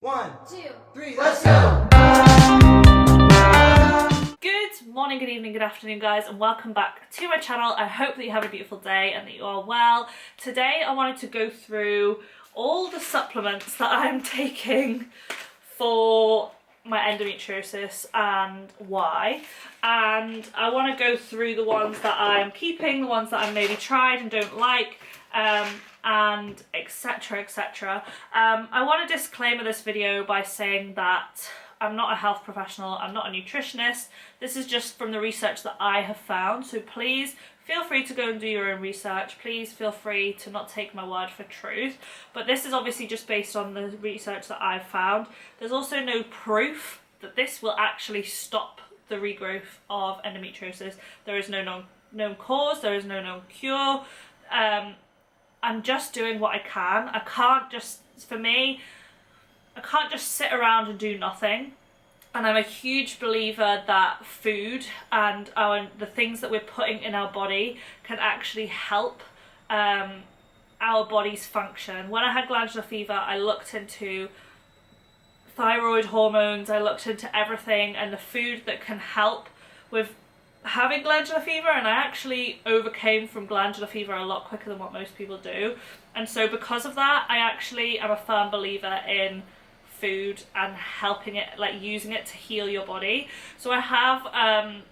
1, 2, 3, let's go! Good morning, good evening, good afternoon guys, and welcome back to my channel. I hope that you have a beautiful day and that you are well. Today I wanted to go through all the supplements that I'm taking for my endometriosis and why, and I want to go through the ones that I'm keeping, the ones that I've maybe tried and don't like, and etc etc. I want to disclaimer this video by saying that I'm not a health professional, I'm not a nutritionist. This is just from the research that I have found, so please feel free to go and do your own research. Please feel free to not take my word for truth, but this is obviously just based on the research that I've found. There's also no proof that this will actually stop the regrowth of endometriosis. There is no known cause, there is no known cure. I'm just doing what I can. I can't just sit around and do nothing. And I'm a huge believer that food and the things that we're putting in our body can actually help our body's function. When I had glandular fever, I looked into thyroid hormones, I looked into everything and the food that can help with having glandular fever, and I actually overcame from glandular fever a lot quicker than what most people do. And so because of that, I actually am a firm believer in food and helping it, like using it to heal your body. So I have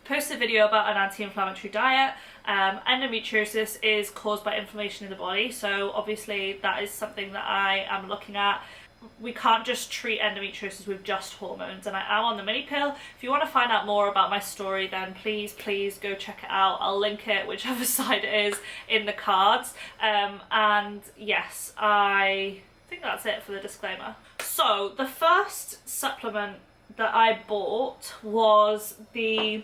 posted a video about an anti-inflammatory diet. Endometriosis is caused by inflammation in the body, so obviously that is something that I am looking at. We can't just treat endometriosis with just hormones, and I am on the mini pill. If you want to find out more about my story, then please go check it out. I'll link it, whichever side it is, in the cards. And yes, I think that's it for the disclaimer. So the first supplement that I bought was the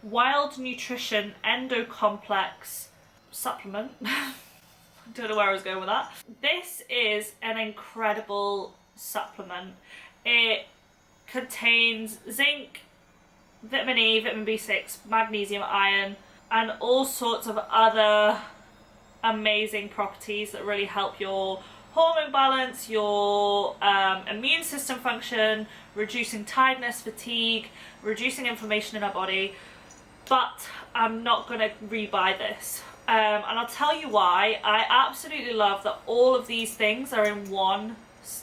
Wild Nutrition Endo Complex supplement. I don't know where I was going with that. This is an incredible supplement. It contains zinc, vitamin E, vitamin B6, magnesium, iron, and all sorts of other amazing properties that really help your hormone balance, your immune system function, reducing tiredness, fatigue, reducing inflammation in our body. But I'm not going to rebuy this. And I'll tell you why. I absolutely love that all of these things are in one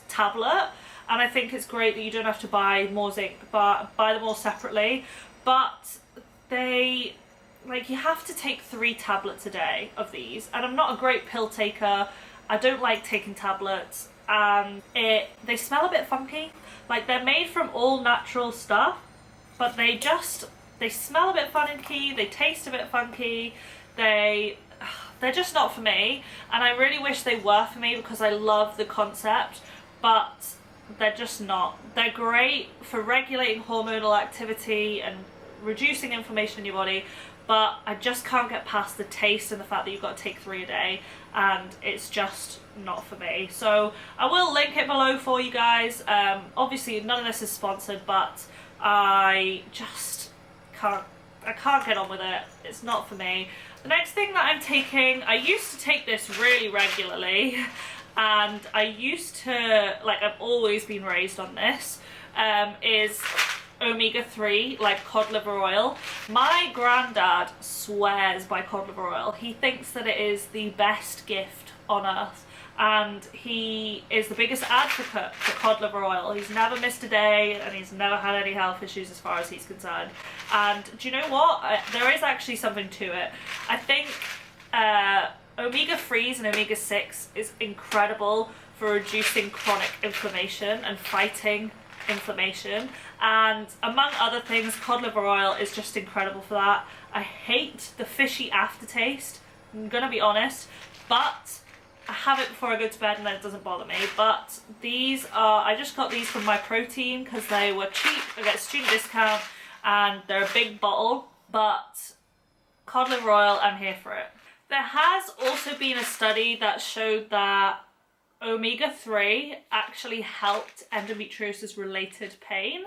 tablet, and I think it's great that you don't have to buy more zinc, but buy them all separately. But they, like, you have to take 3 tablets a day of these, and I'm not a great pill taker. I don't like taking tablets, and they smell a bit funky. Like, they're made from all natural stuff, but they smell a bit funky, they taste a bit funky. They're just not for me, and I really wish they were for me because I love the concept, but they're just not. They're great for regulating hormonal activity and reducing inflammation in your body, but I just can't get past the taste and the fact that you've got to take 3 a day, and it's just not for me. So I will link it below for you guys. Obviously none of this is sponsored, but I just can't get on with it. It's not for me. The next thing that I'm taking, I used to take this really regularly, and I used to, like, I've always been raised on this, is omega-3, like cod liver oil. My granddad swears by cod liver oil. He thinks that it is the best gift on earth, and he is the biggest advocate for cod liver oil. He's never missed a day, and he's never had any health issues as far as he's concerned. And do you know what? There is actually something to it. I think omega-3s and omega-6 is incredible for reducing chronic inflammation and fighting inflammation, and among other things, cod liver oil is just incredible for that. I hate the fishy aftertaste, I'm gonna be honest, but I have it before I go to bed and then it doesn't bother me. But these are, I just got these from My Protein because they were cheap. I get a student discount and they're a big bottle, but cod liver oil, I'm here for it. There has also been a study that showed that omega-3 actually helped endometriosis related pain.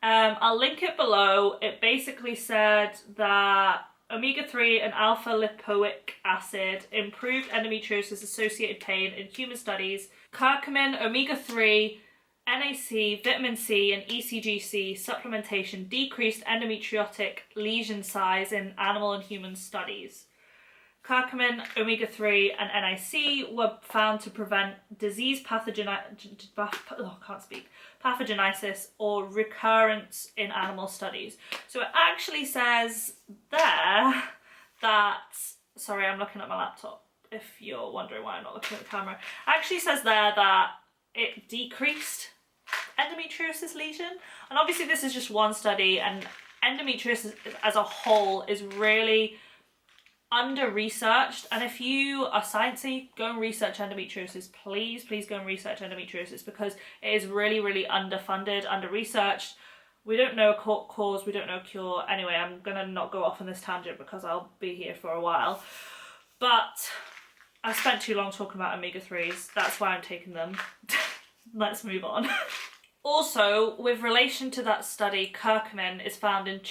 I'll link it below. It basically said that omega-3 and alpha lipoic acid improved endometriosis associated pain in human studies. Curcumin, omega-3, NAC, vitamin C, and ECGC supplementation decreased endometriotic lesion size in animal and human studies. Curcumin, omega-3, and NAC were found to prevent disease pathogenesis or recurrence in animal studies. So it actually says there that, sorry, I'm looking at my laptop if you're wondering why I'm not looking at the camera. It actually says there that it decreased endometriosis lesion. And obviously this is just one study, and endometriosis as a whole is really under-researched. And if you are sciencey, go and research endometriosis. Please go and research endometriosis, because it is really underfunded, under-researched. We don't know cause, we don't know cure. Anyway, I'm gonna not go off on this tangent because I'll be here for a while. But I've spent too long talking about omega-3s. That's why I'm taking them. Let's move on. Also, with relation to that study, curcumin is found in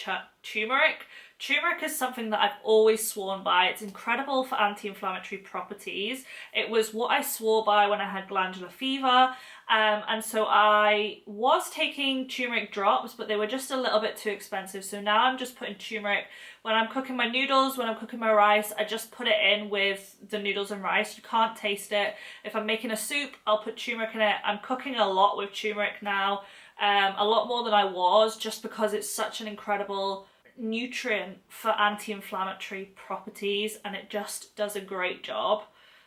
turmeric. Turmeric is something that I've always sworn by. It's incredible for anti-inflammatory properties. It was what I swore by when I had glandular fever. And so I was taking turmeric drops, but they were just a little bit too expensive. So now I'm just putting turmeric. When I'm cooking my noodles, when I'm cooking my rice, I just put it in with the noodles and rice. You can't taste it. If I'm making a soup, I'll put turmeric in it. I'm cooking a lot with turmeric now, a lot more than I was, just because it's such an incredible nutrient for anti-inflammatory properties, and it just does a great job.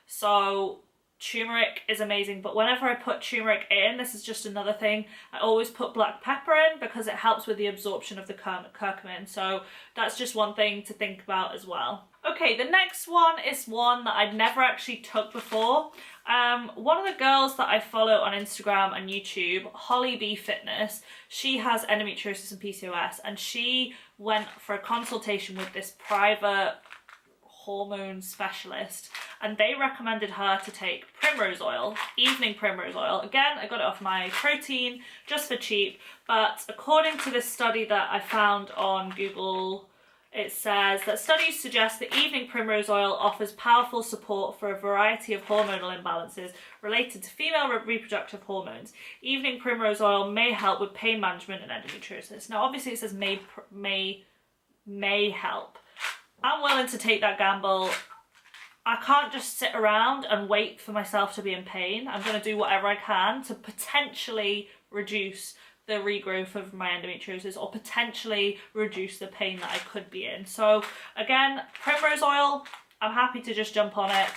So turmeric is amazing, but whenever I put turmeric in, this is just another thing, I always put black pepper in because it helps with the absorption of the curcumin. So that's just one thing to think about as well. Okay, the next one is one that I'd never actually took before. One of the girls that I follow on Instagram and YouTube, Holly B Fitness, she has endometriosis and PCOS, and she went for a consultation with this private hormone specialist, and they recommended her to take Primrose Oil, evening Primrose Oil. Again, I got it off my protein just for cheap, but according to this study that I found on Google, it says that studies suggest that evening primrose oil offers powerful support for a variety of hormonal imbalances related to female reproductive hormones. Evening primrose oil may help with pain management and endometriosis. Now, obviously it says may help. I'm willing to take that gamble. I can't just sit around and wait for myself to be in pain. I'm going to do whatever I can to potentially reduce the regrowth of my endometriosis, or potentially reduce the pain that I could be in. So again, primrose oil, I'm happy to just jump on it.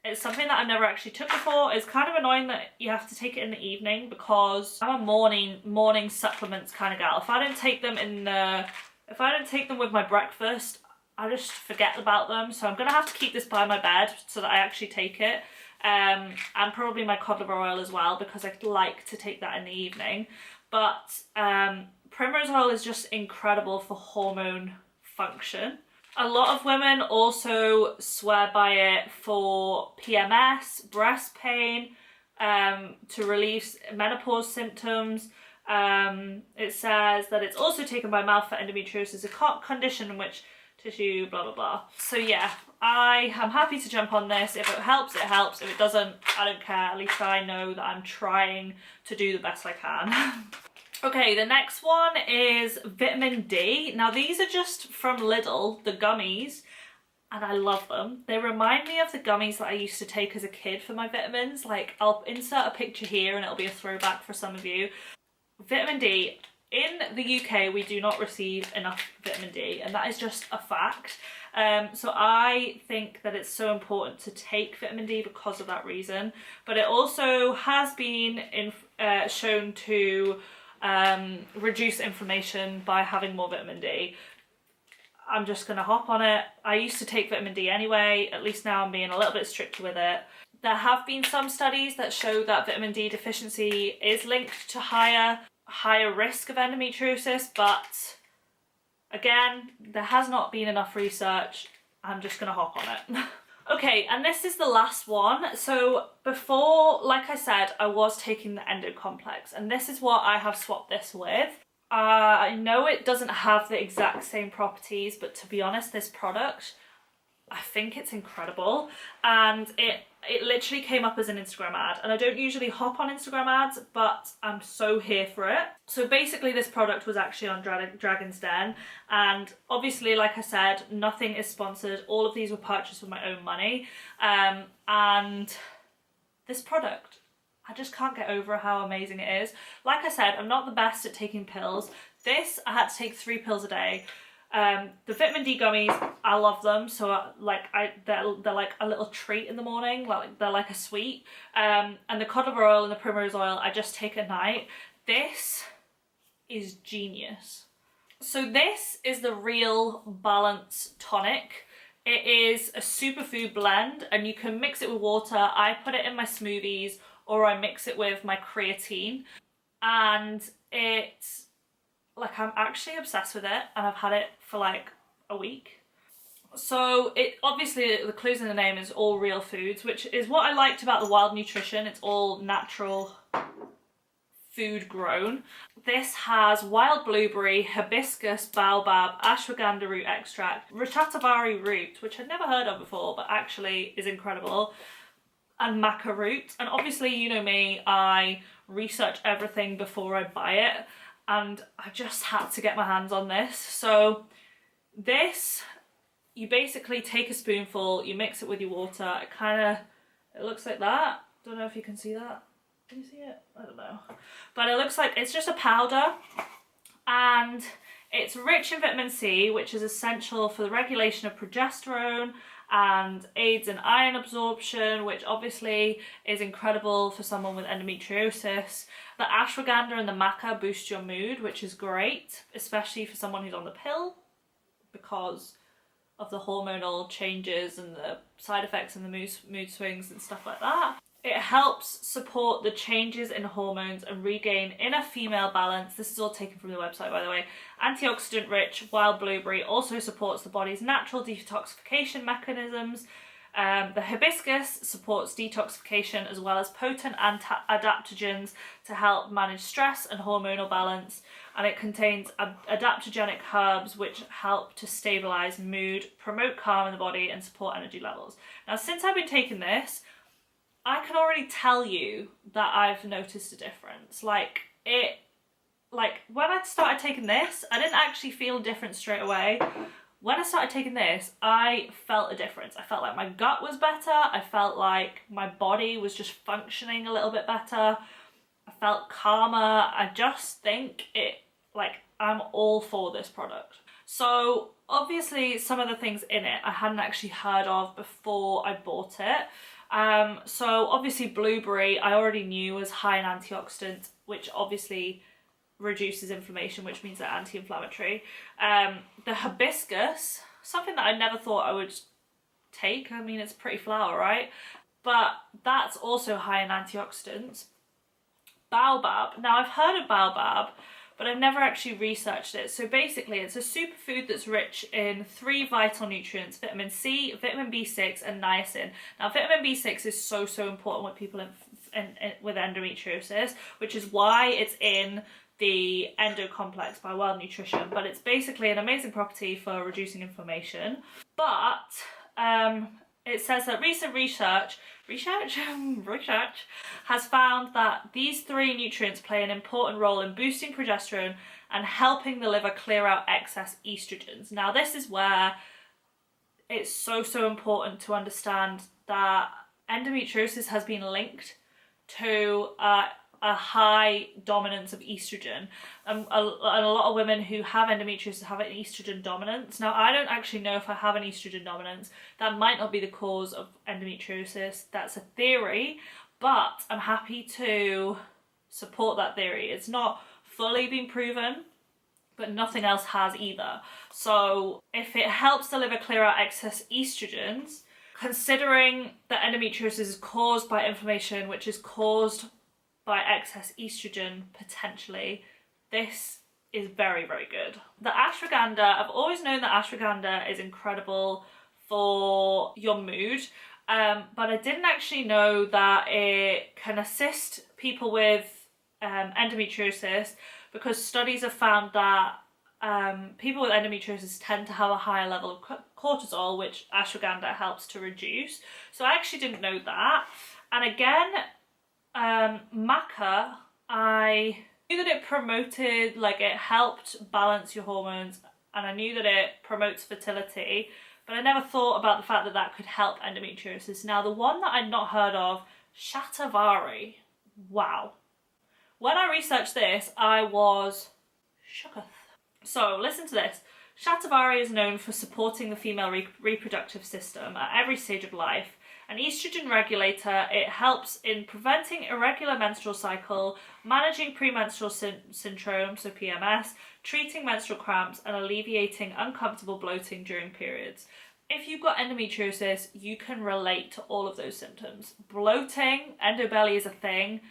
It's something that I've never actually took before. It's kind of annoying that you have to take it in the evening, because I'm a morning supplements kind of gal. If I don't take them with my breakfast, I just forget about them. So I'm gonna have to keep this by my bed so that I actually take it. And probably my cod liver oil as well, because I like to take that in the evening. But primrose oil is just incredible for hormone function. A lot of women also swear by it for PMS, breast pain, to relieve menopause symptoms. It says that it's also taken by mouth for endometriosis, a condition in which tissue, blah, blah, blah. So yeah, I am happy to jump on this. If it helps, it helps. If it doesn't, I don't care. At least I know that I'm trying to do the best I can. Okay, the next one is vitamin D. Now these are just from Lidl, the gummies, and I love them. They remind me of the gummies that I used to take as a kid for my vitamins. Like, I'll insert a picture here and it'll be a throwback for some of you. Vitamin D. In the UK, we do not receive enough vitamin D, and that is just a fact. So I think that it's so important to take vitamin D because of that reason. But it also has been shown to reduce inflammation by having more vitamin D. I'm just going to hop on it. I used to take vitamin D anyway. At least now I'm being a little bit stricter with it. There have been some studies that show that vitamin D deficiency is linked to higher risk of endometriosis, but again, there has not been enough research. I'm just gonna hop on it. Okay, and this is the last one. So before, like I said, I was taking the Endo Complex, and this is what I have swapped this with. I know it doesn't have the exact same properties, but to be honest, this product, I think it's incredible, and it literally came up as an Instagram ad, and I don't usually hop on Instagram ads, but I'm so here for it. So basically this product was actually on Dragon's Den, and obviously, like I said, nothing is sponsored. All of these were purchased with my own money, and this product, I just can't get over how amazing it is. Like I said, I'm not the best at taking pills. This, I had to take 3 pills a day. The vitamin D gummies, I love them. So they're like a little treat in the morning. Like they're like a sweet. And the cod liver oil and the primrose oil, I just take at night. This is genius. So this is the Real Balance Tonic. It is a superfood blend, and you can mix it with water. I put it in my smoothies, or I mix it with my creatine, and it's like, I'm actually obsessed with it, and I've had it for like a week. So it obviously, the clues in the name is all real foods, which is what I liked about the Wild Nutrition. It's all natural food grown. This has wild blueberry, hibiscus, baobab, ashwagandha root extract, ratatabari root, which I'd never heard of before, but actually is incredible, and maca root. And obviously, you know me, I research everything before I buy it, and I just had to get my hands on this. So this, you basically take a spoonful, you mix it with your water. It looks like that. Don't know if you can see that. Can you see it? I don't know. But it looks like it's just a powder, and it's rich in vitamin C, which is essential for the regulation of progesterone and aids in iron absorption, which obviously is incredible for someone with endometriosis. The ashwagandha and the maca boost your mood, which is great, especially for someone who's on the pill, because of the hormonal changes and the side effects and the mood swings and stuff like that. It helps support the changes in hormones and regain inner female balance. This is all taken from the website, by the way. Antioxidant rich wild blueberry also supports the body's natural detoxification mechanisms. The hibiscus supports detoxification as well as potent adaptogens to help manage stress and hormonal balance. And it contains adaptogenic herbs which help to stabilize mood, promote calm in the body, and support energy levels. Now, since I've been taking this, I can already tell you that I've noticed a difference. Like when I started taking this, I didn't actually feel a difference straight away. When I started taking this, I felt a difference. I felt like my gut was better. I felt like my body was just functioning a little bit better. I felt calmer. I just think I'm all for this product. So obviously some of the things in it I hadn't actually heard of before I bought it. So obviously blueberry I already knew was high in antioxidants, which obviously reduces inflammation, which means they're anti-inflammatory. The hibiscus, something that I never thought I would take. I mean, it's a pretty flower, right? But that's also high in antioxidants. Baobab, now I've heard of baobab, but I've never actually researched it. So basically it's a superfood that's rich in 3 vital nutrients: vitamin C, vitamin B6 and niacin. Now vitamin B6 is so important with people with endometriosis, which is why it's in the Endo Complex by Wild Nutrition, but it's basically an amazing property for reducing inflammation. But it says that recent research has found that these 3 nutrients play an important role in boosting progesterone and helping the liver clear out excess estrogens. Now this is where it's so important to understand that endometriosis has been linked to a high dominance of estrogen, and a lot of women who have endometriosis have an estrogen dominance. Now I don't actually know if I have an estrogen dominance. That might not be the cause of endometriosis. That's a theory, but I'm happy to support that theory. It's not fully been proven, but nothing else has either. So if it helps the liver clear out excess estrogens, considering that endometriosis is caused by inflammation, which is caused by excess estrogen potentially, this is very good. The ashwagandha, I've always known that ashwagandha is incredible for your mood, but I didn't actually know that it can assist people with endometriosis, because studies have found that people with endometriosis tend to have a higher level of cortisol, which ashwagandha helps to reduce. So I actually didn't know that. And again, maca, I knew that it promoted, like it helped balance your hormones, and I knew that it promotes fertility, but I never thought about the fact that that could help endometriosis. Now, the one that I'd not heard of, shatavari. Wow. When I researched this, I was shooketh. So listen to this. Shatavari is known for supporting the female reproductive system at every stage of life. An estrogen regulator, it helps in preventing irregular menstrual cycle, managing premenstrual syndrome, so PMS, treating menstrual cramps, and alleviating uncomfortable bloating during periods. If you've got endometriosis, you can relate to all of those symptoms. Bloating, endobelly is a thing,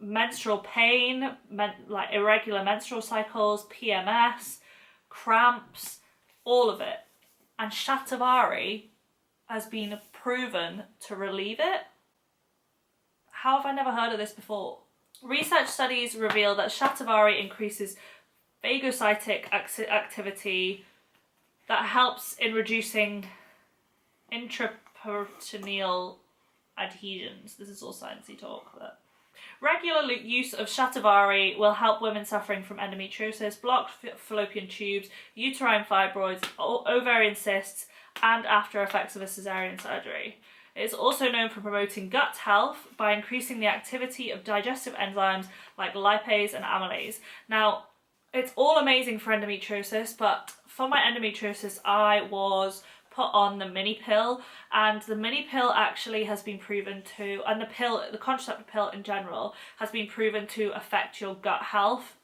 menstrual pain, like irregular menstrual cycles, PMS, cramps, all of it. And shatavari has been proven to relieve it. How have I never heard of this before? Research studies reveal that shatavari increases phagocytic activity that helps in reducing intraperitoneal adhesions. This is all sciencey talk, but regular use of shatavari will help women suffering from endometriosis, blocked fallopian tubes, uterine fibroids, ovarian cysts, and after effects of a cesarean surgery. It is also known for promoting gut health by increasing the activity of digestive enzymes like lipase and amylase. Now, it's all amazing for endometriosis, but for my endometriosis, I was put on the mini pill, and the mini pill actually has been proven to, and the contraceptive pill in general, has been proven to affect your gut health.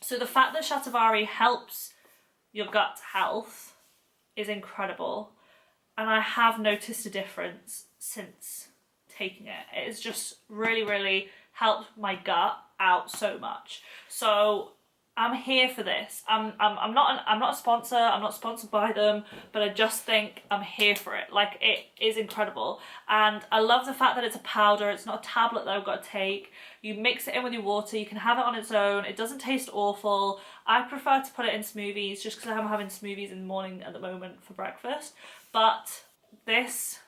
So the fact that shatavari helps your gut health is incredible, and I have noticed a difference since taking it. It has just really, really helped my gut out so much. So I'm here for this. I'm not a sponsor. I'm not sponsored by them, but I just think I'm here for it. Like, it is incredible, and I love the fact that it's a powder. It's not a tablet that I've got to take. You mix it in with your water. You can have it on its own. It doesn't taste awful. I prefer to put it in smoothies just because I'm having smoothies in the morning at the moment for breakfast. But this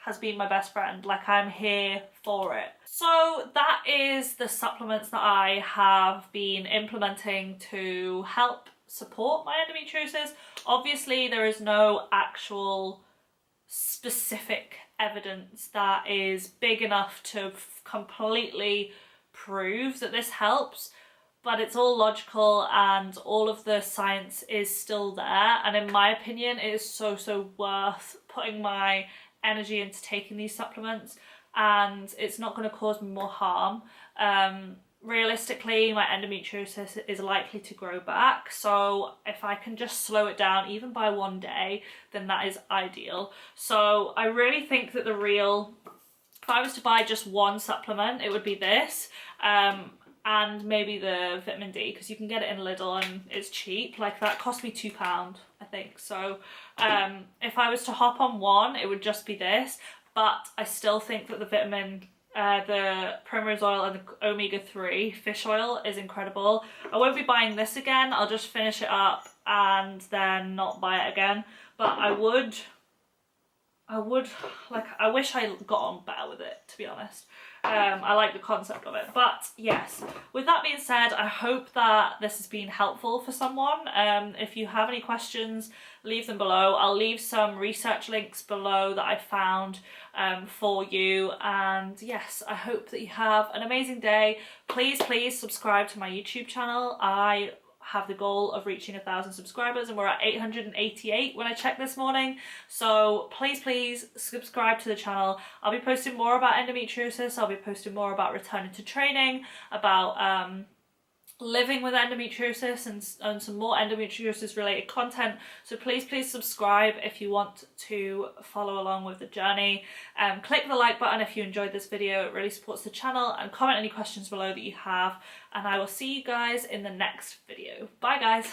has been my best friend. Like, I'm here for it. So that is the supplements that I have been implementing to help support my endometriosis. Obviously, there is no actual specific evidence that is big enough to completely prove that this helps, but it's all logical and all of the science is still there, and in my opinion it is so worth putting my energy into taking these supplements, and it's not going to cause me more harm. Realistically, my endometriosis is likely to grow back, so if I can just slow it down even by 1 day, then that is ideal. So I really think that if I was to buy just one supplement, it would be this, and maybe the vitamin D, because you can get it in Lidl and it's cheap. Like, that cost me £2, I think. So if I was to hop on one, it would just be this, but I still think that the Primrose Oil and the omega-3 fish oil is incredible. I won't be buying this again. I'll just finish it up and then not buy it again. But I wish I got on better with it, to be honest. I like the concept of it. But yes, with that being said, I hope that this has been helpful for someone. If you have any questions, leave them below. I'll leave some research links below that I found for you. And yes, I hope that you have an amazing day. Please subscribe to my YouTube channel. I have the goal of reaching 1,000 subscribers, and we're at 888 when I checked this morning. So please subscribe to the channel. I'll be posting more about endometriosis. I'll be posting more about returning to training, about living with endometriosis, and some more endometriosis related content. So please subscribe if you want to follow along with the journey. Click the like button if you enjoyed this video. It really supports the channel, and comment any questions below that you have, and I will see you guys in the next video. Bye guys.